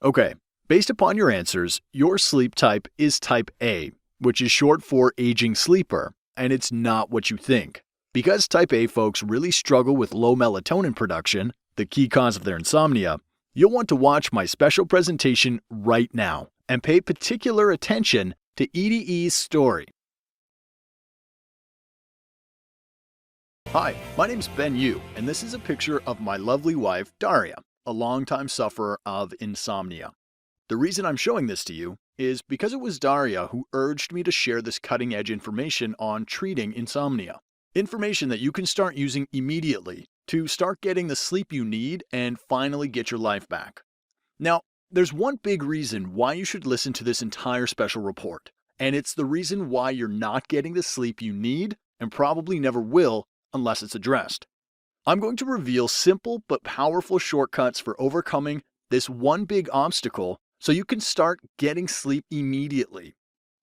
Okay, based upon your answers, your sleep type is type A, which is short for aging sleeper, and it's not what you think. Because type A folks really struggle with low melatonin production, the key cause of their insomnia, you'll want to watch my special presentation right now and pay particular attention to EDE's story. Hi, my name's Ben Yu, and this is a picture of my lovely wife, Daria, a longtime sufferer of insomnia. The reason I'm showing this to you is because it was Daria who urged me to share this cutting-edge information on treating insomnia. Information that you can start using immediately to start getting the sleep you need and finally get your life back. Now, there's one big reason why you should listen to this entire special report, and it's the reason why you're not getting the sleep you need and probably never will unless it's addressed. I'm going to reveal simple but powerful shortcuts for overcoming this one big obstacle so you can start getting sleep immediately.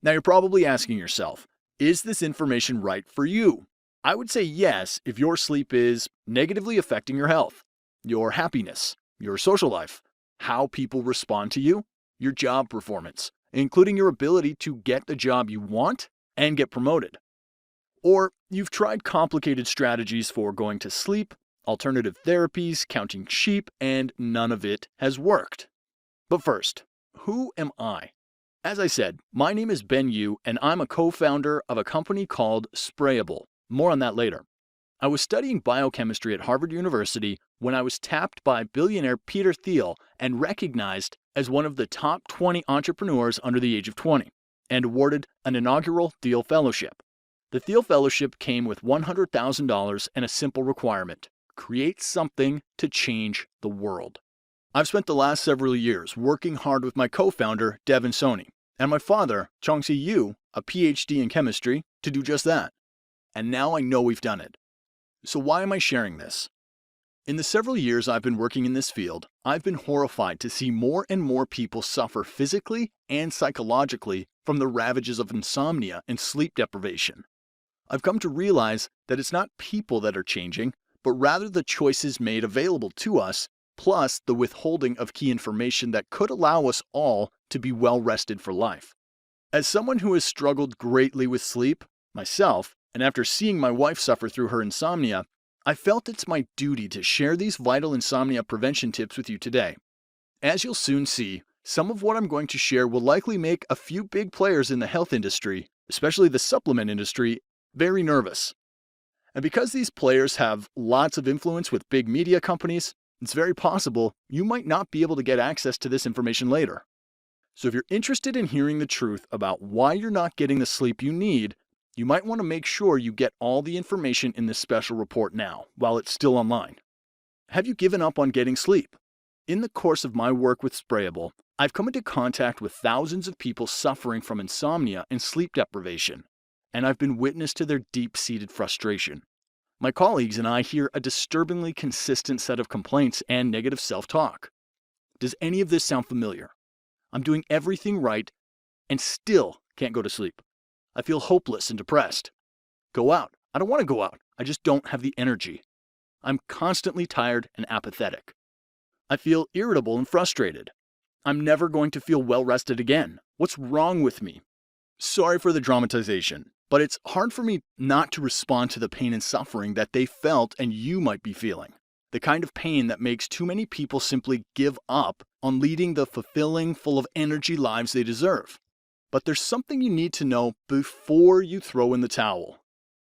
Now you're probably asking yourself, is this information right for you? I would say yes if your sleep is negatively affecting your health, your happiness, your social life, how people respond to you, your job performance, including your ability to get the job you want and get promoted. Or you've tried complicated strategies for going to sleep, alternative therapies, counting sheep, and none of it has worked. But first, who am I? As I said, my name is Ben Yu, and I'm a co-founder of a company called Sprayable. More on that later. I was studying biochemistry at Harvard University when I was tapped by billionaire Peter Thiel and recognized as one of the top 20 entrepreneurs under the age of 20, and awarded an inaugural Thiel Fellowship. The Thiel Fellowship came with $100,000 and a simple requirement: create something to change the world. I've spent the last several years working hard with my co-founder, Devin Soni, and my father, Chongsi Yu, a PhD in chemistry, to do just that. And now I know we've done it. So why am I sharing this? In the several years I've been working in this field, I've been horrified to see more and more people suffer physically and psychologically from the ravages of insomnia and sleep deprivation. I've come to realize that it's not people that are changing, but rather the choices made available to us, plus the withholding of key information that could allow us all to be well rested for life. As someone who has struggled greatly with sleep, myself, and after seeing my wife suffer through her insomnia, I felt it's my duty to share these vital insomnia prevention tips with you today. As you'll soon see, some of what I'm going to share will likely make a few big players in the health industry, especially the supplement industry, very nervous. And because these players have lots of influence with big media companies, it's very possible you might not be able to get access to this information later. So if you're interested in hearing the truth about why you're not getting the sleep you need, you might want to make sure you get all the information in this special report now, while it's still online. Have you given up on getting sleep? In the course of my work with Sprayable, I've come into contact with thousands of people suffering from insomnia and sleep deprivation, and I've been witness to their deep-seated frustration. My colleagues and I hear a disturbingly consistent set of complaints and negative self-talk. Does any of this sound familiar? I'm doing everything right and still can't go to sleep. I feel hopeless and depressed. Go out. I don't want to go out. I just don't have the energy. I'm constantly tired and apathetic. I feel irritable and frustrated. I'm never going to feel well rested again. What's wrong with me? Sorry for the dramatization, but it's hard for me not to respond to the pain and suffering that they felt and you might be feeling. The kind of pain that makes too many people simply give up on leading the fulfilling, full of energy lives they deserve. But there's something you need to know before you throw in the towel.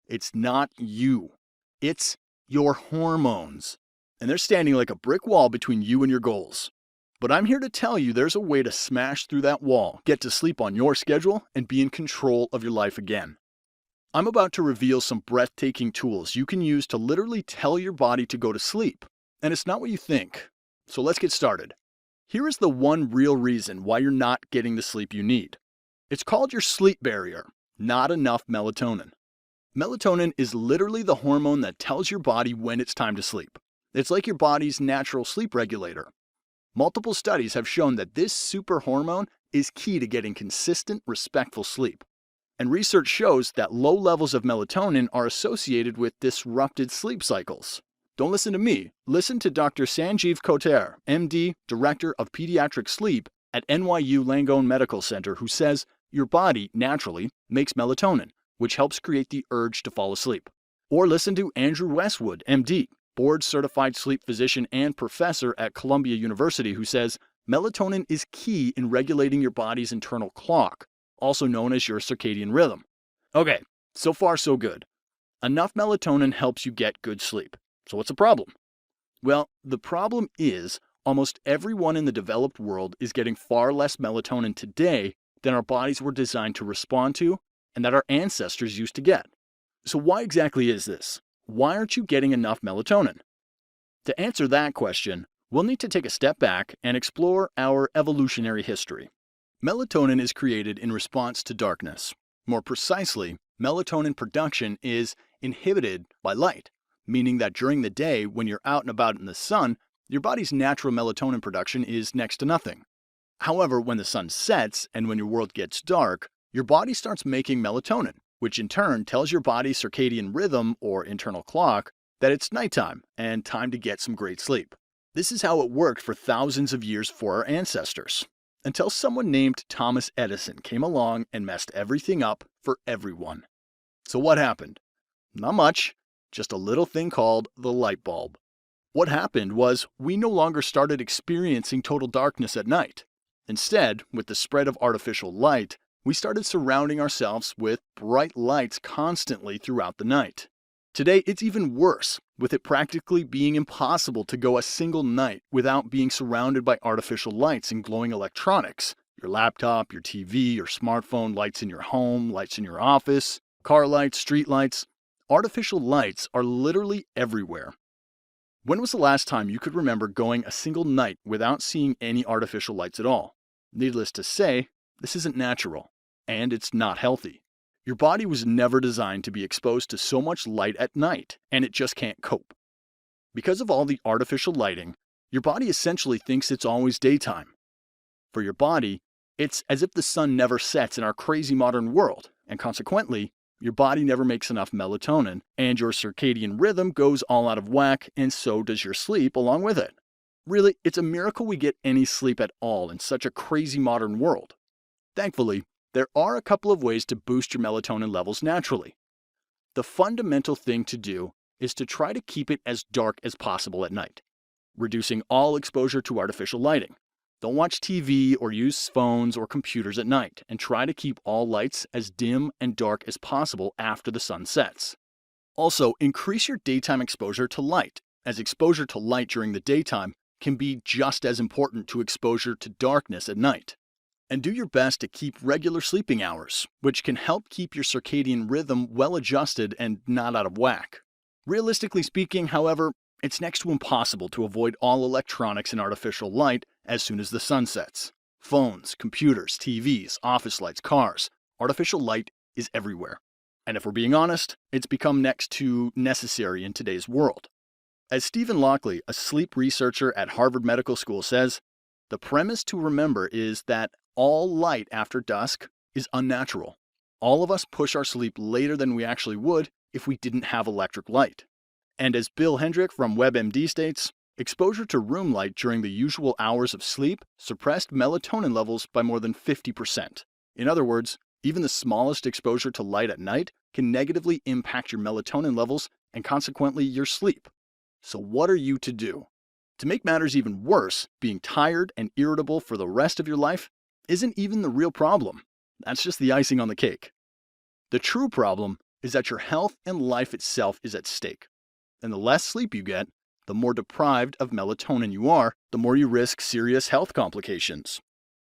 It's not you. It's your hormones. And they're standing like a brick wall between you and your goals. But I'm here to tell you there's a way to smash through that wall, get to sleep on your schedule, and be in control of your life again. I'm about to reveal some breathtaking tools you can use to literally tell your body to go to sleep. And it's not what you think. So let's get started. Here is the one real reason why you're not getting the sleep you need. It's called your sleep barrier, not enough melatonin. Melatonin is literally the hormone that tells your body when it's time to sleep. It's like your body's natural sleep regulator. Multiple studies have shown that this super hormone is key to getting consistent, respectful sleep. And research shows that low levels of melatonin are associated with disrupted sleep cycles. Don't listen to me. Listen to Dr. Sanjeev Koter, MD, Director of Pediatric Sleep at NYU Langone Medical Center, who says your body naturally makes melatonin, which helps create the urge to fall asleep. Or listen to Andrew Westwood, MD, board-certified sleep physician and professor at Columbia University, who says melatonin is key in regulating your body's internal clock, also known as your circadian rhythm. Okay, so far so good. Enough melatonin helps you get good sleep. So what's the problem? Well, the problem is almost everyone in the developed world is getting far less melatonin today than our bodies were designed to respond to and that our ancestors used to get. So why exactly is this? Why aren't you getting enough melatonin? To answer that question, we'll need to take a step back and explore our evolutionary history. Melatonin is created in response to darkness. More precisely, melatonin production is inhibited by light, meaning that during the day when you're out and about in the sun, your body's natural melatonin production is next to nothing. However, when the sun sets and when your world gets dark, your body starts making melatonin, which in turn tells your body's circadian rhythm or internal clock that it's nighttime and time to get some great sleep. This is how it worked for thousands of years for our ancestors, until someone named Thomas Edison came along and messed everything up for everyone. So what happened? Not much, just a little thing called the light bulb. What happened was we no longer started experiencing total darkness at night. Instead, with the spread of artificial light, we started surrounding ourselves with bright lights constantly throughout the night. Today, it's even worse, with it practically being impossible to go a single night without being surrounded by artificial lights and glowing electronics. Your laptop, your TV, your smartphone, lights in your home, lights in your office, car lights, street lights. Artificial lights are literally everywhere. When was the last time you could remember going a single night without seeing any artificial lights at all? Needless to say, this isn't natural, and it's not healthy. Your body was never designed to be exposed to so much light at night, and it just can't cope. Because of all the artificial lighting, your body essentially thinks it's always daytime. For your body, it's as if the sun never sets in our crazy modern world, and consequently, your body never makes enough melatonin, and your circadian rhythm goes all out of whack, and so does your sleep along with it. Really, it's a miracle we get any sleep at all in such a crazy modern world. Thankfully, there are a couple of ways to boost your melatonin levels naturally. The fundamental thing to do is to try to keep it as dark as possible at night, reducing all exposure to artificial lighting. Don't watch TV or use phones or computers at night, and try to keep all lights as dim and dark as possible after the sun sets. Also, increase your daytime exposure to light, as exposure to light during the daytime can be just as important to exposure to darkness at night. And do your best to keep regular sleeping hours, which can help keep your circadian rhythm well adjusted and not out of whack. Realistically speaking, however, it's next to impossible to avoid all electronics and artificial light as soon as the sun sets. Phones, computers, TVs, office lights, cars. Artificial light is everywhere. And if we're being honest, it's become next to necessary in today's world. As Stephen Lockley, a sleep researcher at Harvard Medical School, says, the premise to remember is that all light after dusk is unnatural. All of us push our sleep later than we actually would if we didn't have electric light. And as Bill Hendrick from WebMD states, exposure to room light during the usual hours of sleep suppressed melatonin levels by more than 50%. In other words, even the smallest exposure to light at night can negatively impact your melatonin levels and consequently your sleep. So what are you to do? To make matters even worse, being tired and irritable for the rest of your life isn't even the real problem. That's just the icing on the cake. The true problem is that your health and life itself is at stake. And the less sleep you get, the more deprived of melatonin you are, the more you risk serious health complications.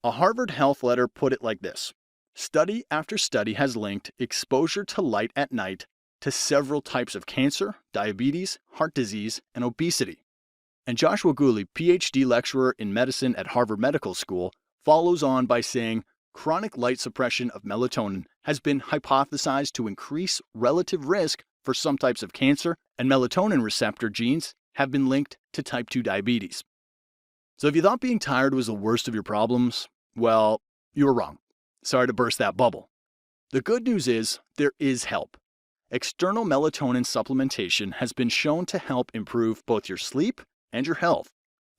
A Harvard Health letter put it like this: study after study has linked exposure to light at night to several types of cancer, diabetes, heart disease, and obesity. And Joshua Gooley, PhD lecturer in medicine at Harvard Medical School, follows on by saying, chronic light suppression of melatonin has been hypothesized to increase relative risk for some types of cancer, and melatonin receptor genes have been linked to type 2 diabetes. So if you thought being tired was the worst of your problems, well, you were wrong. Sorry to burst that bubble. The good news is there is help. external melatonin supplementation has been shown to help improve both your sleep and your health.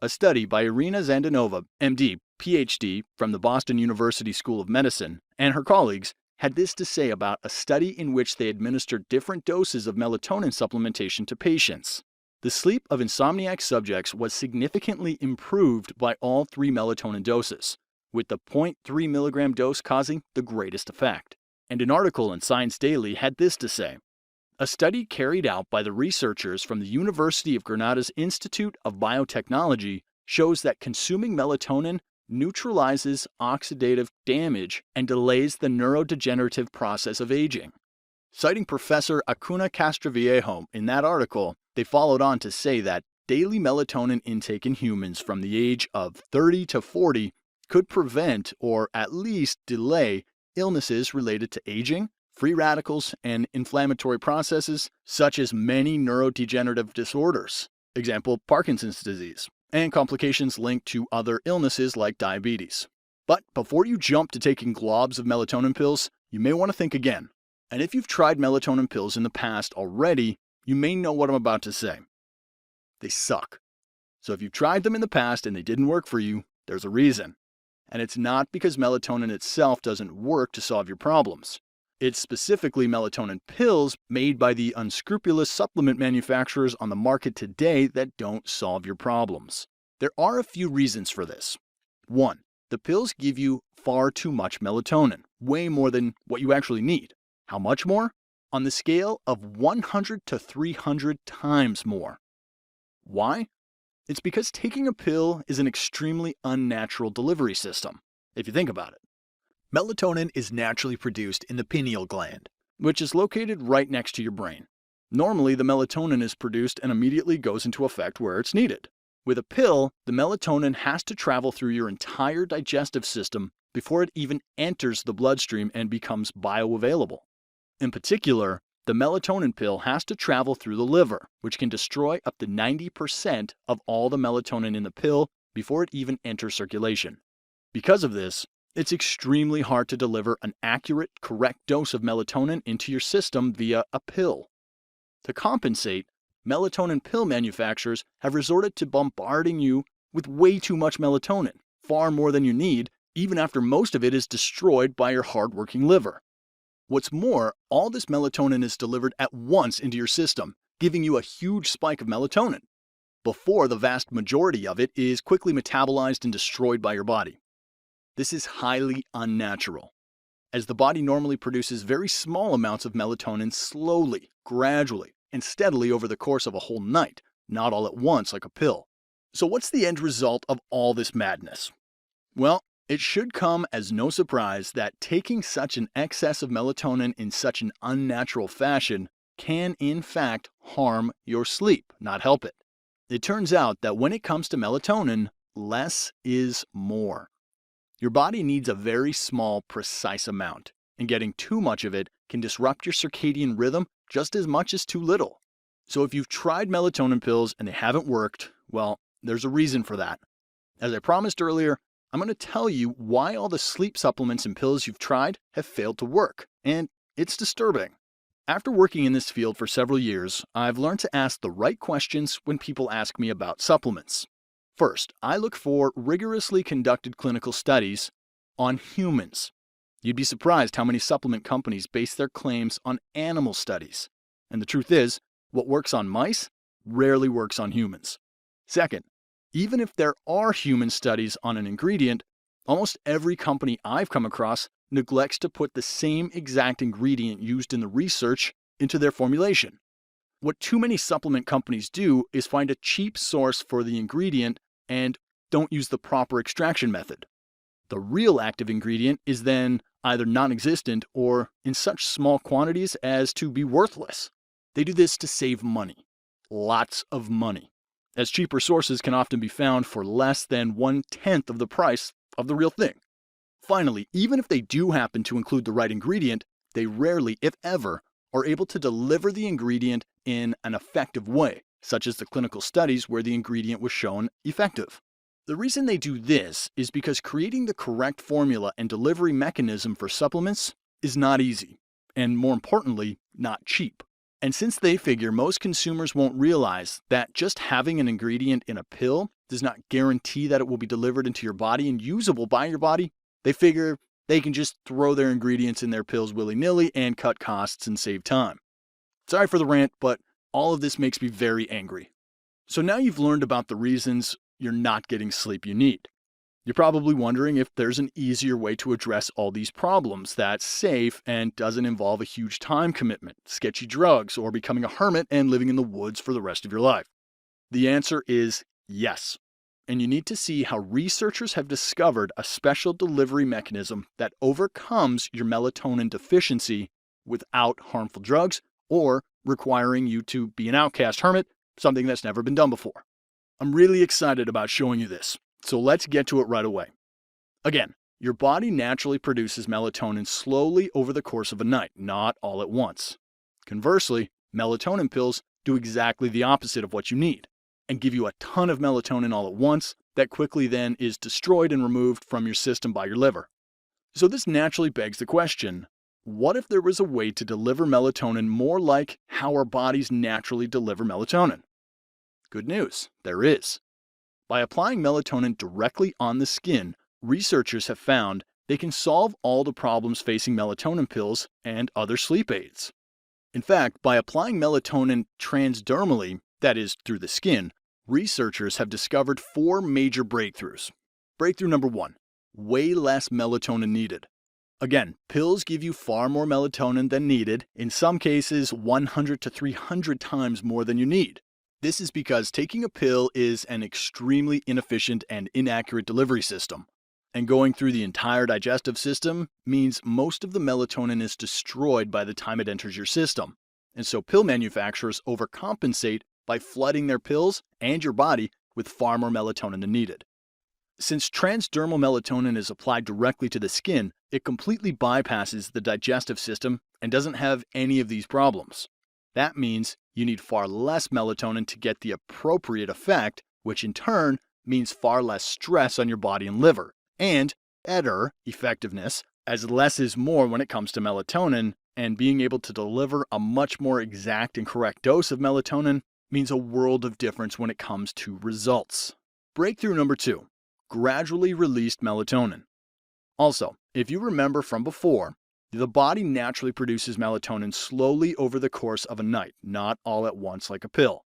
A study by Irina Zandanova, MD, PhD, from the Boston University School of Medicine, and her colleagues had this to say about a study in which they administered different doses of melatonin supplementation to patients. The sleep of insomniac subjects was significantly improved by all 3 melatonin doses, with the 0.3 milligram dose causing the greatest effect. And an article in Science Daily had this to say: a study carried out by the researchers from the University of Granada's Institute of Biotechnology shows that consuming melatonin neutralizes oxidative damage and delays the neurodegenerative process of aging. Citing Professor Acuna Castroviejo in that article, they followed on to say that daily melatonin intake in humans from the age of 30 to 40 could prevent or at least delay illnesses related to aging, free radicals, and inflammatory processes such as many neurodegenerative disorders, example Parkinson's disease, and complications linked to other illnesses like diabetes. But before you jump to taking globs of melatonin pills, you may want to think again. And if you've tried melatonin pills in the past already, you may know what I'm about to say. They suck. So if you've tried them in the past and they didn't work for you, there's a reason. And it's not because melatonin itself doesn't work to solve your problems. It's specifically melatonin pills made by the unscrupulous supplement manufacturers on the market today that don't solve your problems. There are a few reasons for this. 1. The pills give you far too much melatonin, way more than what you actually need. How much more? On the scale of 100 to 300 times more. Why? It's because taking a pill is an extremely unnatural delivery system, if you think about it. Melatonin is naturally produced in the pineal gland, which is located right next to your brain. Normally, the melatonin is produced and immediately goes into effect where it's needed. With a pill, the melatonin has to travel through your entire digestive system before it even enters the bloodstream and becomes bioavailable. In particular, the melatonin pill has to travel through the liver, which can destroy up to 90% of all the melatonin in the pill before it even enters circulation. Because of this, it's extremely hard to deliver an accurate, correct dose of melatonin into your system via a pill. To compensate, melatonin pill manufacturers have resorted to bombarding you with way too much melatonin, far more than you need, even after most of it is destroyed by your hardworking liver. What's more, all this melatonin is delivered at once into your system, giving you a huge spike of melatonin, before the vast majority of it is quickly metabolized and destroyed by your body. This is highly unnatural, as the body normally produces very small amounts of melatonin slowly, gradually, and steadily over the course of a whole night, not all at once like a pill. So what's the end result of all this madness? Well, it should come as no surprise that taking such an excess of melatonin in such an unnatural fashion can in fact harm your sleep, not help it. It turns out that when it comes to melatonin, less is more. Your body needs a very small, precise amount, and getting too much of it can disrupt your circadian rhythm just as much as too little. So if you've tried melatonin pills and they haven't worked, well, there's a reason for that. As I promised earlier, I'm going to tell you why all the sleep supplements and pills you've tried have failed to work, and it's disturbing. After working in this field for several years, I've learned to ask the right questions when people ask me about supplements. First, I look for rigorously conducted clinical studies on humans. You'd be surprised how many supplement companies base their claims on animal studies. And the truth is, what works on mice rarely works on humans. Second, even if there are human studies on an ingredient, almost every company I've come across neglects to put the same exact ingredient used in the research into their formulation. What too many supplement companies do is find a cheap source for the ingredient and don't use the proper extraction method. The real active ingredient is then either non-existent or in such small quantities as to be worthless. They do this to save money. Lots of money, as cheaper sources can often be found for less than 1/10 of the price of the real thing. Finally, even if they do happen to include the right ingredient, they rarely, if ever, are able to deliver the ingredient in an effective way, such as the clinical studies where the ingredient was shown effective. The reason they do this is because creating the correct formula and delivery mechanism for supplements is not easy. and more importantly, not cheap. And since they figure most consumers won't realize that just having an ingredient in a pill does not guarantee that it will be delivered into your body and usable by your body, they figure they can just throw their ingredients in their pills willy-nilly and cut costs and save time. Sorry for the rant, but all of this makes me very angry. So now you've learned about the reasons you're not getting sleep you need. You're probably wondering if there's an easier way to address all these problems that's safe and doesn't involve a huge time commitment, sketchy drugs, or becoming a hermit and living in the woods for the rest of your life. The answer is yes. And you need to see how researchers have discovered a special delivery mechanism that overcomes your melatonin deficiency without harmful drugs or requiring you to be an outcast hermit, something that's never been done before. I'm really excited about showing you this, so let's get to it right away. Again, your body naturally produces melatonin slowly over the course of a night, not all at once. Conversely, melatonin pills do exactly the opposite of what you need and give you a ton of melatonin all at once that quickly then is destroyed and removed from your system by your liver. So this naturally begs the question, what if there was a way to deliver melatonin more like how our bodies naturally deliver melatonin? Good news, there is. By applying melatonin directly on the skin, researchers have found they can solve all the problems facing melatonin pills and other sleep aids. In fact, by applying melatonin transdermally, that is, through the skin, researchers have discovered 4 major breakthroughs. Breakthrough number 1, way less melatonin needed. Again, pills give you far more melatonin than needed, in some cases 100 to 300 times more than you need. This is because taking a pill is an extremely inefficient and inaccurate delivery system. And going through the entire digestive system means most of the melatonin is destroyed by the time it enters your system. And so pill manufacturers overcompensate by flooding their pills and your body with far more melatonin than needed. Since transdermal melatonin is applied directly to the skin, it completely bypasses the digestive system and doesn't have any of these problems. That means you need far less melatonin to get the appropriate effect, which in turn means far less stress on your body and liver, and better effectiveness, as less is more when it comes to melatonin, and being able to deliver a much more exact and correct dose of melatonin means a world of difference when it comes to results. Breakthrough number 2, gradually released melatonin. Also, if you remember from before, the body naturally produces melatonin slowly over the course of a night, not all at once like a pill.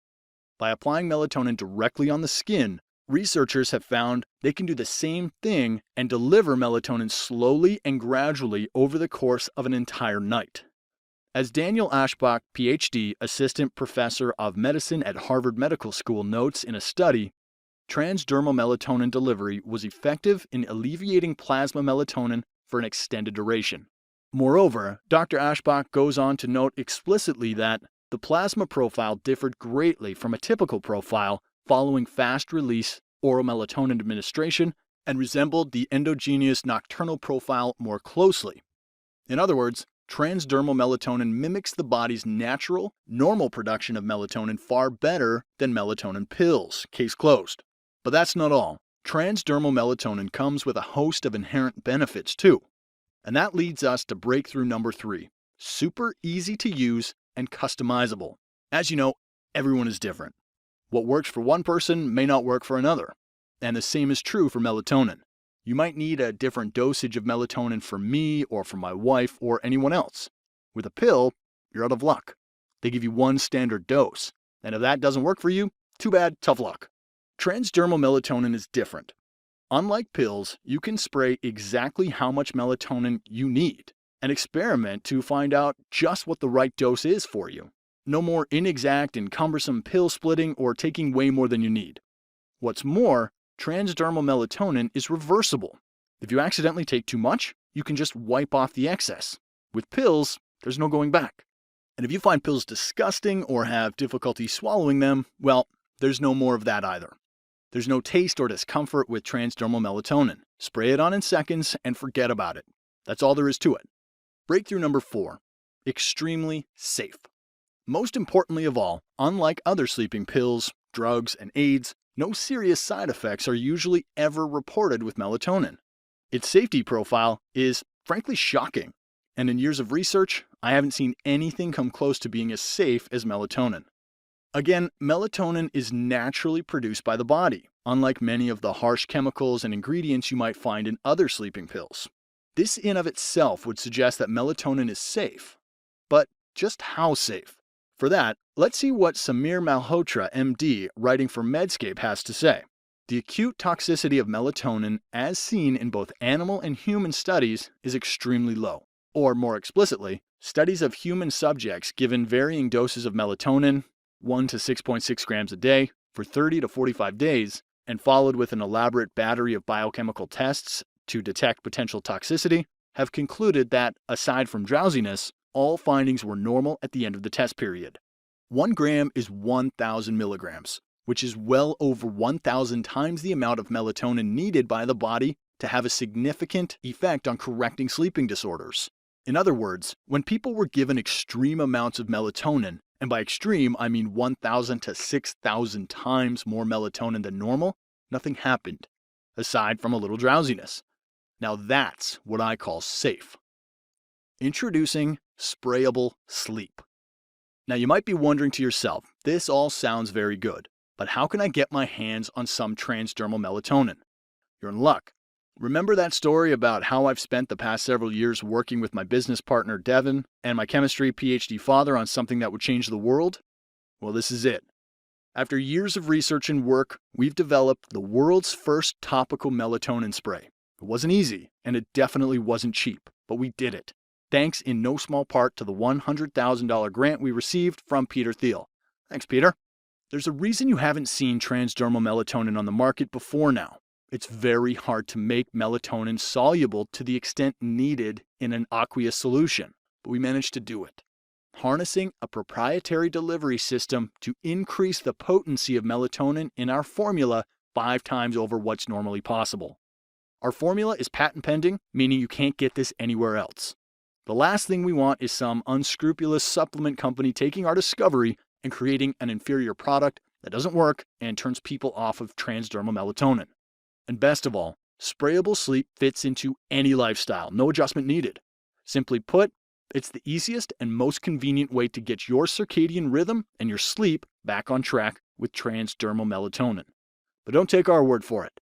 By applying melatonin directly on the skin, researchers have found they can do the same thing and deliver melatonin slowly and gradually over the course of an entire night. As Daniel Ashbach, PhD, Assistant Professor of Medicine at Harvard Medical School, notes in a study, transdermal melatonin delivery was effective in alleviating plasma melatonin for an extended duration. Moreover, Dr. Ashbach goes on to note explicitly that the plasma profile differed greatly from a typical profile following fast-release oral melatonin administration and resembled the endogenous nocturnal profile more closely. In other words, transdermal melatonin mimics the body's natural, normal production of melatonin far better than melatonin pills. Case closed. But that's not all. Transdermal melatonin comes with a host of inherent benefits too. And that leads us to breakthrough number 3, super easy to use and customizable. As you know, everyone is different. What works for one person may not work for another. And the same is true for melatonin. You might need a different dosage of melatonin for me or for my wife or anyone else. With a pill, you're out of luck. They give you one standard dose. And if that doesn't work for you, too bad, tough luck. Transdermal melatonin is different. Unlike pills, you can spray exactly how much melatonin you need and experiment to find out just what the right dose is for you. No more inexact and cumbersome pill splitting or taking way more than you need. What's more, transdermal melatonin is reversible. If you accidentally take too much, you can just wipe off the excess. With pills, there's no going back. And if you find pills disgusting or have difficulty swallowing them, well, there's no more of that either. There's no taste or discomfort with transdermal melatonin. Spray it on in seconds and forget about it. That's all there is to it. Breakthrough number 4, extremely safe. Most importantly of all, unlike other sleeping pills, drugs, and aids, no serious side effects are usually ever reported with melatonin. Its safety profile is frankly shocking. And in years of research, I haven't seen anything come close to being as safe as melatonin. Again, melatonin is naturally produced by the body, unlike many of the harsh chemicals and ingredients you might find in other sleeping pills. This in of itself would suggest that melatonin is safe. But just how safe? For that, let's see what Samir Malhotra, MD, writing for Medscape, has to say. The acute toxicity of melatonin, as seen in both animal and human studies, is extremely low. Or more explicitly, studies of human subjects given varying doses of melatonin, 1 to 6.6 grams a day, for 30 to 45 days, and followed with an elaborate battery of biochemical tests to detect potential toxicity, have concluded that, aside from drowsiness, all findings were normal at the end of the test period. 1 gram is 1,000 milligrams, which is well over 1,000 times the amount of melatonin needed by the body to have a significant effect on correcting sleeping disorders. In other words, when people were given extreme amounts of melatonin, and by extreme I mean 1,000 to 6,000 times more melatonin than normal, nothing happened, aside from a little drowsiness. Now that's what I call safe. Introducing Sprayable Sleep. Now you might be wondering to yourself, this all sounds very good, but how can I get my hands on some transdermal melatonin? You're in luck. Remember that story about how I've spent the past several years working with my business partner Devin and my chemistry PhD father on something that would change the world? Well, this is it. After years of research and work, we've developed the world's first topical melatonin spray. It wasn't easy, and it definitely wasn't cheap, but we did it. Thanks in no small part to the $100,000 grant we received from Peter Thiel. Thanks, Peter. There's a reason you haven't seen transdermal melatonin on the market before now. It's very hard to make melatonin soluble to the extent needed in an aqueous solution, but we managed to do it. Harnessing a proprietary delivery system to increase the potency of melatonin in our formula 5 times over what's normally possible. Our formula is patent pending, meaning you can't get this anywhere else. The last thing we want is some unscrupulous supplement company taking our discovery and creating an inferior product that doesn't work and turns people off of transdermal melatonin. And best of all, Sprayable Sleep fits into any lifestyle, no adjustment needed. Simply put, it's the easiest and most convenient way to get your circadian rhythm and your sleep back on track with transdermal melatonin. But don't take our word for it.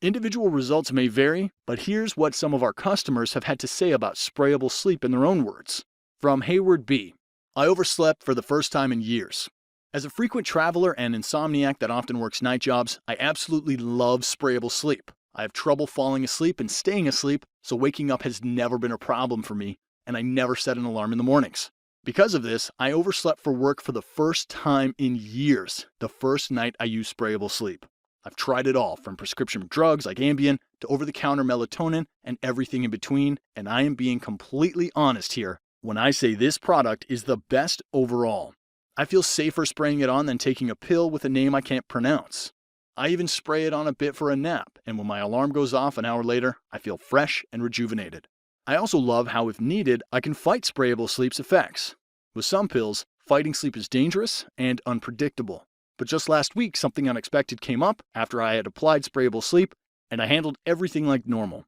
Individual results may vary, but here's what some of our customers have had to say about Sprayable Sleep in their own words. From Hayward B. I overslept for the first time in years. As a frequent traveler and insomniac that often works night jobs, I absolutely love Sprayable Sleep. I have trouble falling asleep and staying asleep, so waking up has never been a problem for me, and I never set an alarm in the mornings. Because of this, I overslept for work for the first time in years the first night I used Sprayable Sleep. I've tried it all, from prescription drugs like Ambien to over-the-counter melatonin and everything in between, and I am being completely honest here when I say this product is the best overall. I feel safer spraying it on than taking a pill with a name I can't pronounce. I even spray it on a bit for a nap, and when my alarm goes off an hour later, I feel fresh and rejuvenated. I also love how, if needed, I can fight Sprayable Sleep's effects. With some pills, fighting sleep is dangerous and unpredictable. But just last week, something unexpected came up after I had applied Sprayable Sleep, and I handled everything like normal.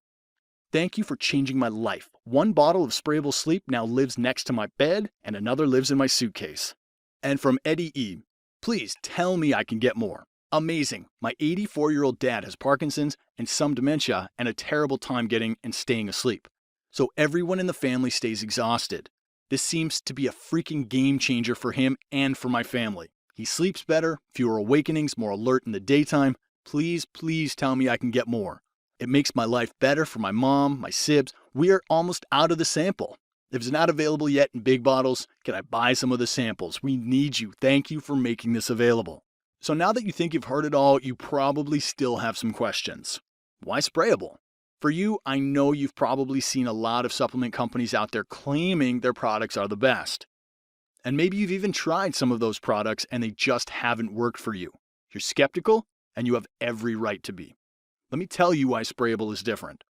Thank you for changing my life. 1 bottle of Sprayable Sleep now lives next to my bed, and another lives in my suitcase. And from Eddie E. Please tell me I can get more. Amazing. My 84-year-old dad has Parkinson's and some dementia and a terrible time getting and staying asleep. So everyone in the family stays exhausted. This seems to be a freaking game changer for him and for my family. He sleeps better, fewer awakenings, more alert in the daytime. Please, please tell me I can get more. It makes my life better for my mom, my sibs. We are almost out of the sample. If it's not available yet in big bottles, can I buy some of the samples? We need you. Thank you for making this available. So now that you think you've heard it all, you probably still have some questions. Why Sprayable? For you, I know you've probably seen a lot of supplement companies out there claiming their products are the best. And maybe you've even tried some of those products and they just haven't worked for you. You're skeptical, and you have every right to be. Let me tell you why Sprayable is different.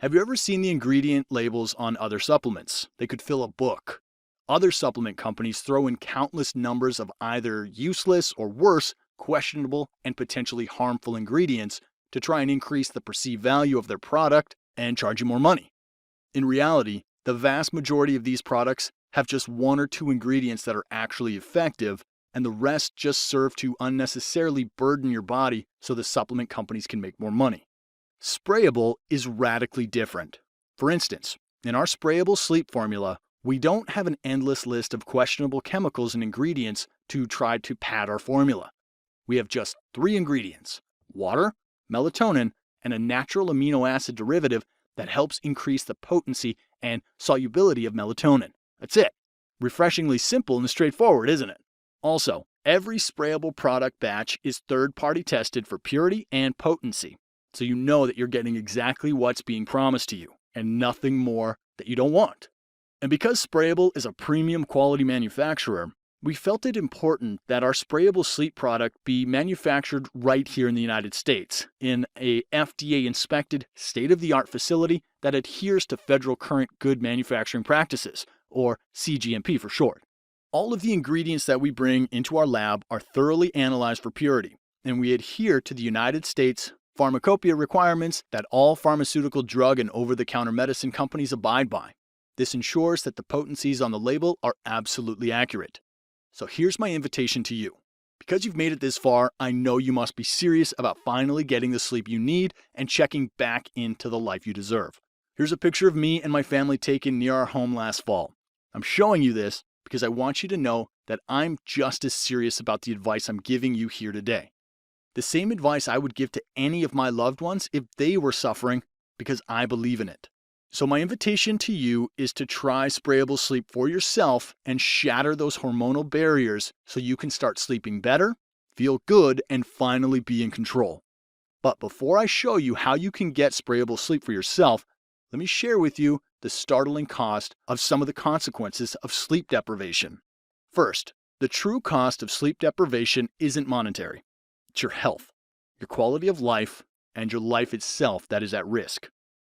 Have you ever seen the ingredient labels on other supplements? They could fill a book. Other supplement companies throw in countless numbers of either useless or worse, questionable and potentially harmful ingredients to try and increase the perceived value of their product and charge you more money. In reality, The vast majority of these products have just 1 or 2 ingredients that are actually effective, and the rest just serve to unnecessarily burden your body so the supplement companies can make more money. Sprayable is radically different. For instance, in our Sprayable sleep formula, we don't have an endless list of questionable chemicals and ingredients to try to pad our formula. We have just 3 ingredients: water, melatonin, and a natural amino acid derivative that helps increase the potency and solubility of melatonin. That's it. Refreshingly simple and straightforward, isn't it? Also, every Sprayable product batch is third-party tested for purity and potency, so you know that you're getting exactly what's being promised to you, and nothing more that you don't want. And because Sprayable is a premium quality manufacturer, we felt it important that our Sprayable sleep product be manufactured right here in the United States in a FDA-inspected, state-of-the-art facility that adheres to Federal Current Good Manufacturing Practices, or CGMP for short. All of the ingredients that we bring into our lab are thoroughly analyzed for purity, and we adhere to the United States pharmacopoeia requirements that all pharmaceutical drug and over-the-counter medicine companies abide by. This ensures that the potencies on the label are absolutely accurate. So here's my invitation to you. Because you've made it this far, I know you must be serious about finally getting the sleep you need and checking back into the life you deserve. Here's a picture of me and my family taken near our home last fall. I'm showing you this because I want you to know that I'm just as serious about the advice I'm giving you here today. The same advice I would give to any of my loved ones if they were suffering, because I believe in it. So my invitation to you is to try Sprayable Sleep for yourself and shatter those hormonal barriers so you can start sleeping better, feel good, and finally be in control. But before I show you how you can get Sprayable Sleep for yourself, let me share with you the startling cost of some of the consequences of sleep deprivation. First, the true cost of sleep deprivation isn't monetary. It's your health, your quality of life, and your life itself that is at risk.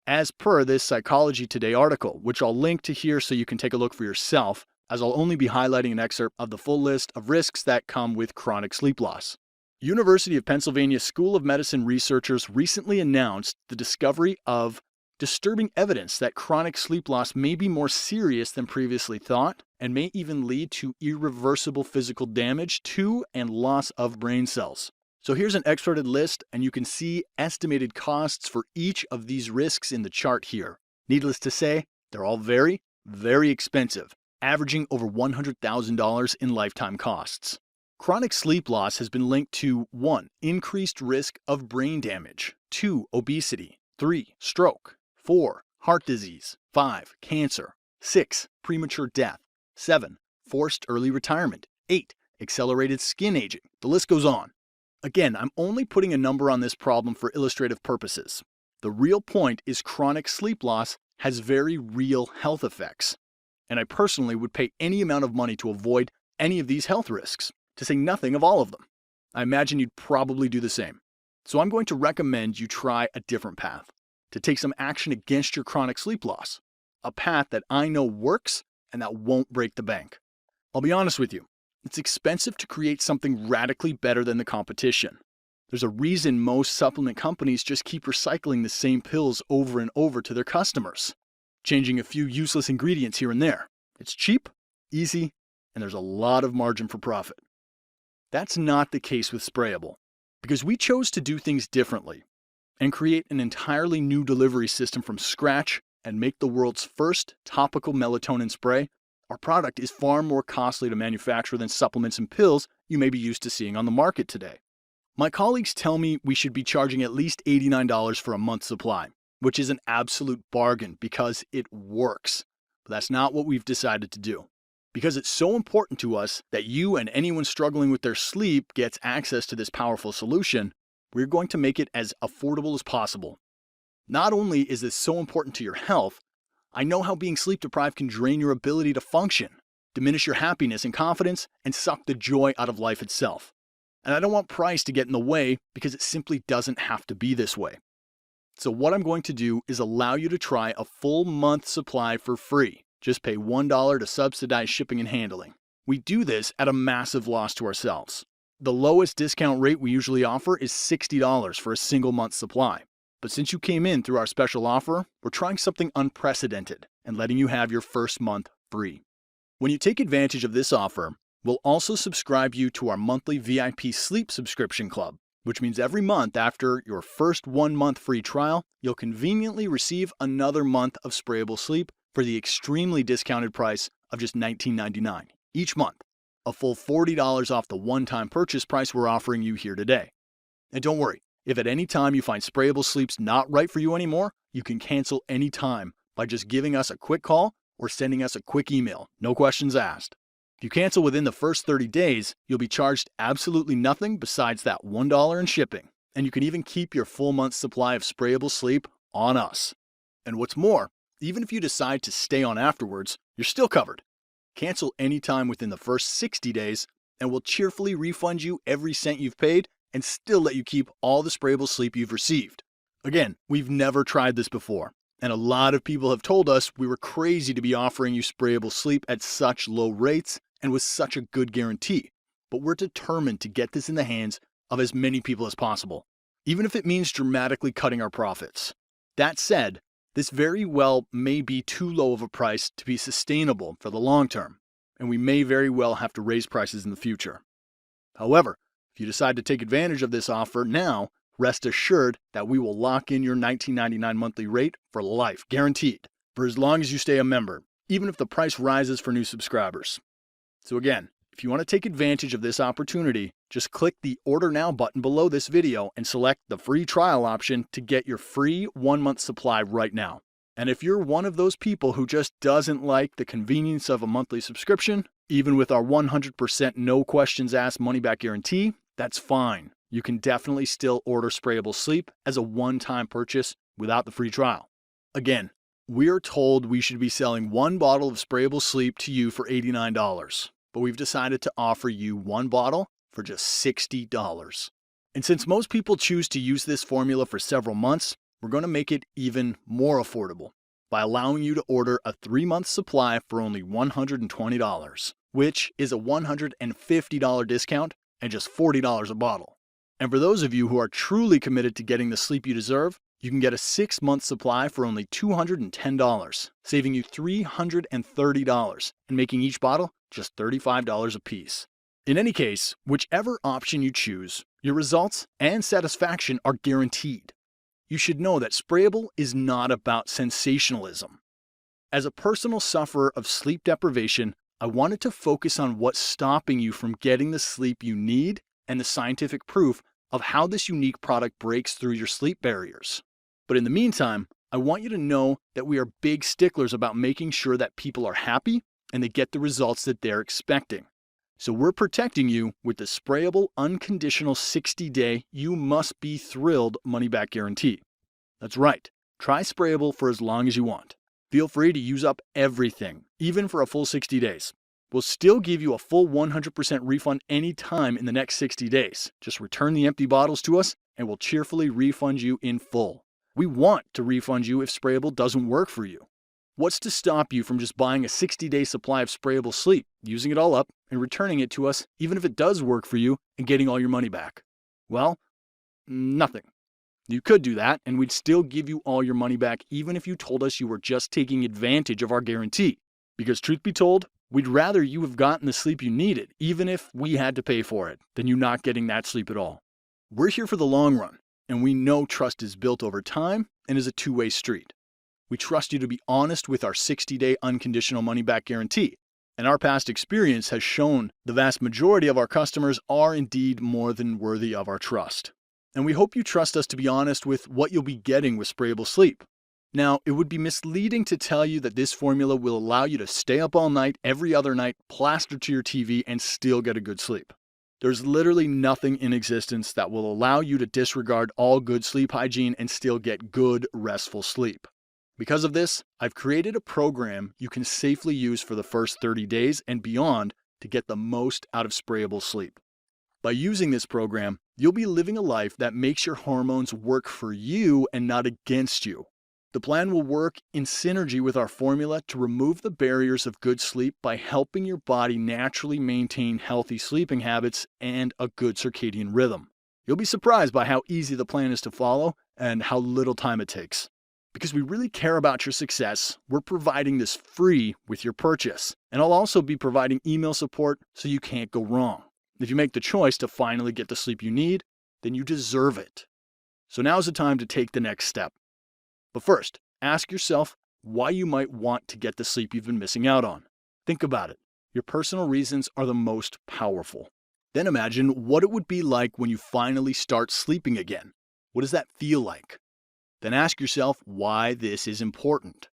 As per this Psychology Today article, which I'll link to here so you can take a look for yourself, as I'll only be highlighting an excerpt of the full list of risks that come with chronic sleep loss. University of Pennsylvania School of Medicine researchers recently announced the discovery of disturbing evidence that chronic sleep loss may be more serious than previously thought and may even lead to irreversible physical damage to and loss of brain cells. So here's an excerpted list, and you can see estimated costs for each of these risks in the chart here. Needless to say, they're all very, very expensive, averaging over $100,000 in lifetime costs. Chronic sleep loss has been linked to 1. Increased risk of brain damage, 2. Obesity, 3. Stroke, 4. Heart disease, 5. Cancer, 6. Premature death, 7. Forced early retirement, 8. Accelerated skin aging. The list goes on. Again, I'm only putting a number on this problem for illustrative purposes. The real point is chronic sleep loss has very real health effects, and I personally would pay any amount of money to avoid any of these health risks, to say nothing of all of them. I imagine you'd probably do the same. So I'm going to recommend you try a different path, to take some action against your chronic sleep loss, a path that I know works and that won't break the bank. I'll be honest with you. It's expensive to create something radically better than the competition. There's a reason most supplement companies just keep recycling the same pills over and over to their customers, changing a few useless ingredients here and there. It's cheap, easy, and there's a lot of margin for profit. That's not the case with Sprayable, because we chose to do things differently and create an entirely new delivery system from scratch and make the world's first topical melatonin spray. Our product is far more costly to manufacture than supplements and pills you may be used to seeing on the market today. My colleagues tell me we should be charging at least $89 for a month's supply, which is an absolute bargain because it works. But that's not what we've decided to do. Because it's so important to us that you and anyone struggling with their sleep gets access to this powerful solution, we're going to make it as affordable as possible. Not only is this so important to your health, I know how being sleep deprived can drain your ability to function, diminish your happiness and confidence, and suck the joy out of life itself. And I don't want price to get in the way because it simply doesn't have to be this way. So what I'm going to do is allow you to try a full month supply for free. Just pay $1 to subsidize shipping and handling. We do this at a massive loss to ourselves. The lowest discount rate we usually offer is $60 for a single month supply. But since you came in through our special offer, we're trying something unprecedented and letting you have your first month free. When you take advantage of this offer, we'll also subscribe you to our monthly VIP Sleep Subscription Club, which means every month after your first 1 month free trial, you'll conveniently receive another month of Sprayable Sleep for the extremely discounted price of just $19.99 each month, a full $40 off the one-time purchase price we're offering you here today. And don't worry, if at any time you find Sprayable Sleep's not right for you anymore, you can cancel anytime by just giving us a quick call or sending us a quick email, no questions asked. If you cancel within the first 30 days, you'll be charged absolutely nothing besides that $1 in shipping, and you can even keep your full month's supply of Sprayable Sleep on us. And what's more, even if you decide to stay on afterwards, you're still covered. Cancel anytime within the first 60 days, and we'll cheerfully refund you every cent you've paid and still let you keep all the Sprayable Sleep you've received. Again, we've never tried this before, and a lot of people have told us we were crazy to be offering you Sprayable Sleep at such low rates and with such a good guarantee. But we're determined to get this in the hands of as many people as possible, even if it means dramatically cutting our profits. That said, this very well may be too low of a price to be sustainable for the long term, and we may very well have to raise prices in the future. However, if you decide to take advantage of this offer now, rest assured that we will lock in your $19.99 monthly rate for life, guaranteed, for as long as you stay a member, even if the price rises for new subscribers. So again, if you want to take advantage of this opportunity, just click the Order Now button below this video and select the free trial option to get your free 1 month supply right now. And if you're one of those people who just doesn't like the convenience of a monthly subscription, even with our 100% no questions asked money back guarantee, that's fine. You can definitely still order Sprayable Sleep as a one-time purchase without the free trial. Again, we're told we should be selling 1 bottle of Sprayable Sleep to you for $89, but we've decided to offer you 1 bottle for just $60. And since most people choose to use this formula for several months, we're going to make it even more affordable by allowing you to order a 3-month supply for only $120, which is a $150 discount and just $40 a bottle. And for those of you who are truly committed to getting the sleep you deserve, you can get a 6-month supply for only $210, saving you $330 and making each bottle just $35 a piece. In any case, whichever option you choose, your results and satisfaction are guaranteed. You should know that Sprayable is not about sensationalism. As a personal sufferer of sleep deprivation, I wanted to focus on what's stopping you from getting the sleep you need and the scientific proof of how this unique product breaks through your sleep barriers. But in the meantime, I want you to know that we are big sticklers about making sure that people are happy and they get the results that they're expecting. So we're protecting you with the Sprayable unconditional 60-day you must be thrilled money-back guarantee. That's right. Try Sprayable for as long as you want. Feel free to use up everything, even for a full 60 days. We'll still give you a full 100% refund anytime in the next 60 days. Just return the empty bottles to us and we'll cheerfully refund you in full. We want to refund you if Sprayable doesn't work for you. What's to stop you from just buying a 60-day supply of Sprayable Sleep, using it all up, and returning it to us even if it does work for you and getting all your money back? Well, nothing. You could do that and we'd still give you all your money back even if you told us you were just taking advantage of our guarantee. Because truth be told, we'd rather you have gotten the sleep you needed, even if we had to pay for it, than you not getting that sleep at all. We're here for the long run, and we know trust is built over time and is a two-way street. We trust you to be honest with our 60-day unconditional money-back guarantee, and our past experience has shown the vast majority of our customers are indeed more than worthy of our trust. And we hope you trust us to be honest with what you'll be getting with Sprayable Sleep. Now, it would be misleading to tell you that this formula will allow you to stay up all night, every other night, plastered to your TV, and still get a good sleep. There's literally nothing in existence that will allow you to disregard all good sleep hygiene and still get good, restful sleep. Because of this, I've created a program you can safely use for the first 30 days and beyond to get the most out of Sprayable Sleep. By using this program, you'll be living a life that makes your hormones work for you and not against you. The plan will work in synergy with our formula to remove the barriers of good sleep by helping your body naturally maintain healthy sleeping habits and a good circadian rhythm. You'll be surprised by how easy the plan is to follow and how little time it takes. Because we really care about your success, we're providing this free with your purchase. And I'll also be providing email support so you can't go wrong. If you make the choice to finally get the sleep you need, then you deserve it. So now's the time to take the next step. But first, ask yourself why you might want to get the sleep you've been missing out on. Think about it. Your personal reasons are the most powerful. Then imagine what it would be like when you finally start sleeping again. What does that feel like? Then ask yourself why this is important.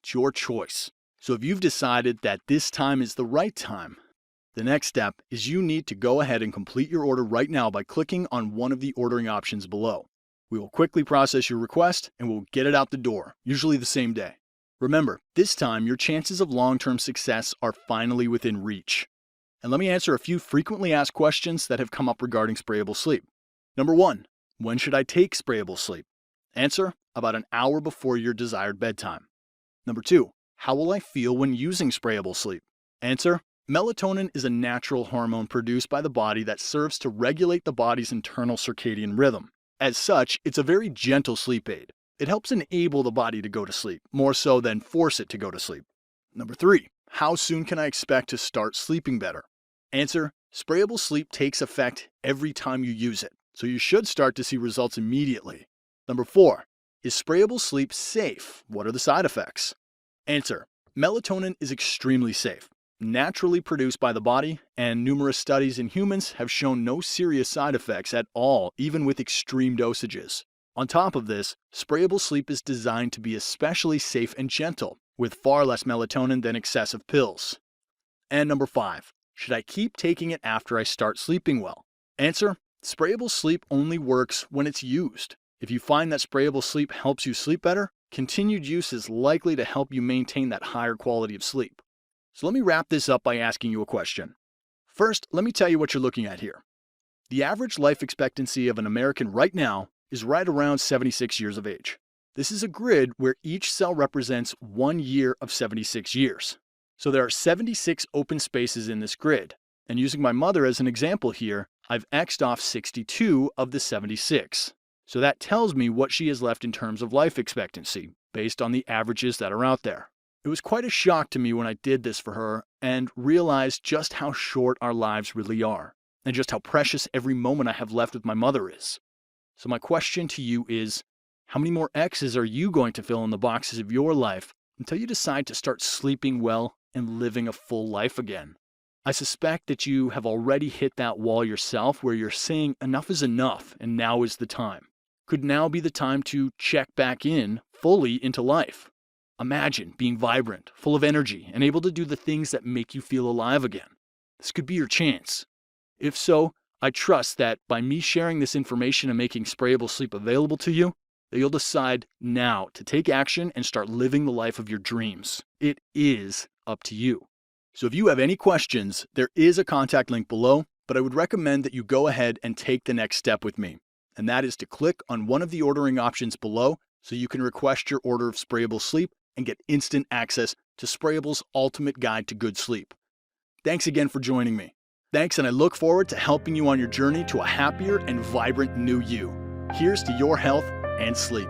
It's your choice. So if you've decided that this time is the right time, the next step is you need to go ahead and complete your order right now by clicking on one of the ordering options below. We will quickly process your request and we'll get it out the door, usually the same day. Remember, this time your chances of long-term success are finally within reach. And let me answer a few frequently asked questions that have come up regarding sprayable sleep. Number 1, when should I take sprayable sleep? Answer, about an hour before your desired bedtime. Number 2, how will I feel when using sprayable sleep? Answer, melatonin is a natural hormone produced by the body that serves to regulate the body's internal circadian rhythm. As such, it's a very gentle sleep aid. It helps enable the body to go to sleep, more so than force it to go to sleep. Number 3, how soon can I expect to start sleeping better? Answer, sprayable sleep takes effect every time you use it, so you should start to see results immediately. Number 4, is sprayable sleep safe? What are the side effects? Answer, melatonin is extremely safe, naturally produced by the body, and numerous studies in humans have shown no serious side effects at all, even with extreme dosages. On top of this, sprayable sleep is designed to be especially safe and gentle, with far less melatonin than excessive pills. And number 5, should I keep taking it after I start sleeping well? Answer, sprayable sleep only works when it's used. If you find that sprayable sleep helps you sleep better, continued use is likely to help you maintain that higher quality of sleep. So let me wrap this up by asking you a question. First, let me tell you what you're looking at here. The average life expectancy of an American right now is right around 76 years of age. This is a grid where each cell represents 1 year of 76 years. So there are 76 open spaces in this grid. And using my mother as an example here, I've X'd off 62 of the 76. So that tells me what she has left in terms of life expectancy, based on the averages that are out there. It was quite a shock to me when I did this for her and realized just how short our lives really are, and just how precious every moment I have left with my mother is. So my question to you is, how many more X's are you going to fill in the boxes of your life until you decide to start sleeping well and living a full life again? I suspect that you have already hit that wall yourself where you're saying enough is enough and now is the time. Could now be the time to check back in fully into life. Imagine being vibrant, full of energy, and able to do the things that make you feel alive again. This could be your chance. If so, I trust that by me sharing this information and making sprayable sleep available to you, that you'll decide now to take action and start living the life of your dreams. It is up to you. So if you have any questions, there is a contact link below, but I would recommend that you go ahead and take the next step with me. And that is to click on one of the ordering options below so you can request your order of sprayable sleep and get instant access to Sprayable's ultimate guide to good sleep. Thanks again for joining me. Thanks, and I look forward to helping you on your journey to a happier and vibrant new you. Here's to your health and sleep.